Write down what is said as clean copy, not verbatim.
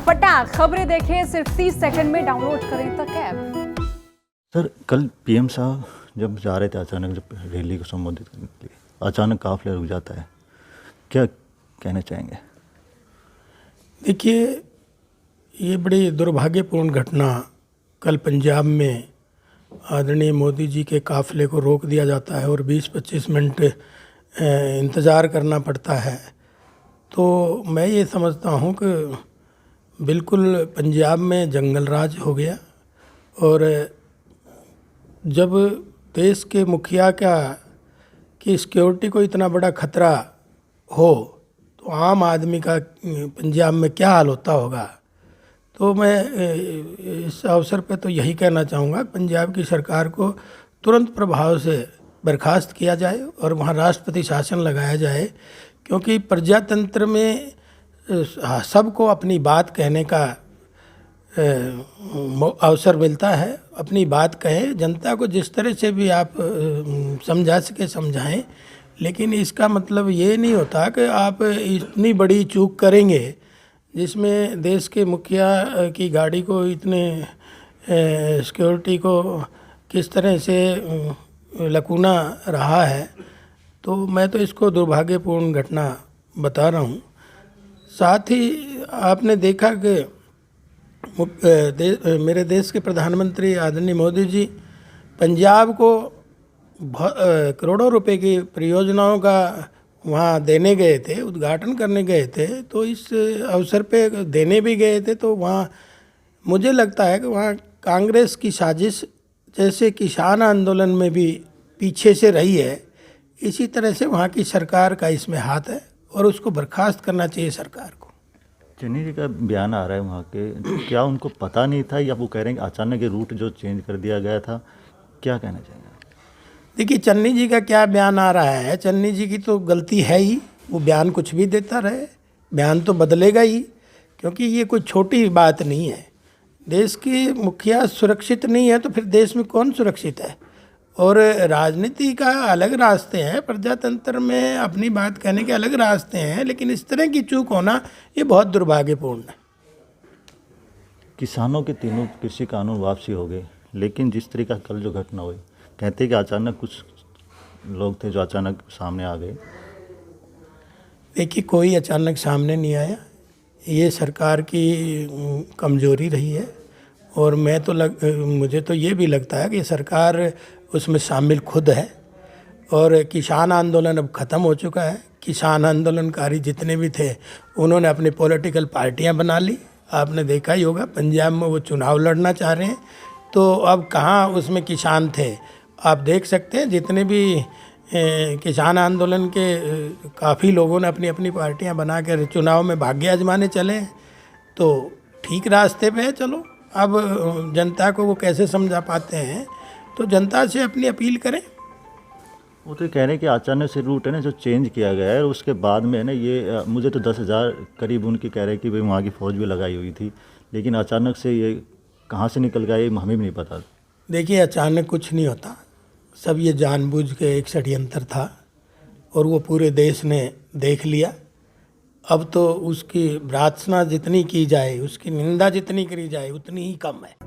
फटाक खबरें देखें सिर्फ 30 सेकंड में डाउनलोड करें तक ऐप। सर, कल पीएम साहब जब जा रहे थे अचानक, जब रैली को संबोधित करने के लिए अचानक काफिला रुक जाता है, क्या कहना चाहेंगे? देखिए, ये बड़ी दुर्भाग्यपूर्ण घटना कल पंजाब में आदरणीय मोदी जी के काफ़िले को रोक दिया जाता है और 20-25 मिनट इंतज़ार करना पड़ता है। तो मैं ये समझता हूँ कि बिल्कुल पंजाब में जंगल राज हो गया। और जब देश के मुखिया की सिक्योरिटी को इतना बड़ा खतरा हो तो आम आदमी का पंजाब में क्या हाल होता होगा। तो मैं इस अवसर पे तो यही कहना चाहूँगा, पंजाब की सरकार को तुरंत प्रभाव से बर्खास्त किया जाए और वहाँ राष्ट्रपति शासन लगाया जाए, क्योंकि प्रजातंत्र में सबको अपनी बात कहने का अवसर मिलता है। अपनी बात कहें, जनता को जिस तरह से भी आप समझा सके समझाएं, लेकिन इसका मतलब ये नहीं होता कि आप इतनी बड़ी चूक करेंगे जिसमें देश के मुखिया की गाड़ी को इतने सिक्योरिटी को किस तरह से लकूना रहा है। तो मैं तो इसको दुर्भाग्यपूर्ण घटना बता रहा हूँ। साथ ही आपने देखा कि मेरे देश के प्रधानमंत्री आदरणीय मोदी जी पंजाब को करोड़ों रुपए की परियोजनाओं का वहाँ देने गए थे, उद्घाटन करने गए थे। तो इस अवसर पे देने भी गए थे, तो वहाँ मुझे लगता है कि वहाँ कांग्रेस की साजिश जैसे किसान आंदोलन में भी पीछे से रही है, इसी तरह से वहाँ की सरकार का इसमें हाथ है और उसको बर्खास्त करना चाहिए सरकार को। चन्नी जी का बयान आ रहा है वहाँ के, क्या उनको पता नहीं था या वो कह रहे हैं कि अचानक ये रूट जो चेंज कर दिया गया था? क्या कहना चाहेंगे? देखिए, चन्नी जी का क्या बयान आ रहा है, चन्नी जी की तो गलती है ही। वो बयान कुछ भी देता रहे, बयान तो बदलेगा ही, क्योंकि ये कोई छोटी बात नहीं है। देश की मुखिया सुरक्षित नहीं है तो फिर देश में कौन सुरक्षित है? और राजनीति का अलग रास्ते हैं, प्रजातंत्र में अपनी बात कहने के अलग रास्ते हैं, लेकिन इस तरह की चूक होना ये बहुत दुर्भाग्यपूर्ण है। किसानों के तीनों कृषि कानून वापसी हो गए, लेकिन जिस तरीके का कल जो घटना हुई, कहते हैं कि अचानक कुछ लोग थे जो अचानक सामने आ गए। देखिए, कोई अचानक सामने नहीं आया, ये सरकार की कमजोरी रही है। और मुझे तो ये भी लगता है कि सरकार उसमें शामिल खुद है। और किसान आंदोलन अब ख़त्म हो चुका है। किसान आंदोलनकारी जितने भी थे उन्होंने अपनी पॉलिटिकल पार्टियां बना ली। आपने देखा ही होगा, पंजाब में वो चुनाव लड़ना चाह रहे हैं। तो अब कहाँ उसमें किसान थे? आप देख सकते हैं, जितने भी किसान आंदोलन के काफ़ी लोगों ने अपनी अपनी पार्टियां बना कर चुनाव में भाग्य आजमाने चले। तो ठीक रास्ते पे है। चलो, अब जनता को वो कैसे समझा पाते हैं, तो जनता से अपनी अपील करें। वो तो कह रहे हैं कि अचानक से रूट है ना जो चेंज किया गया है, और उसके बाद में है ना ये मुझे तो 10,000 करीब उनकी कह रहे हैं कि भाई वहाँ की फ़ौज भी लगाई हुई थी, लेकिन अचानक से ये कहाँ से निकल गया ये हमें भी नहीं पता। देखिए, अचानक कुछ नहीं होता, सब ये जानबूझ के एक षड्यंत्र था और वो पूरे देश ने देख लिया। अब तो उसकी भर्त्सना जितनी की जाए, उसकी निंदा जितनी करी जाए, उतनी ही कम है।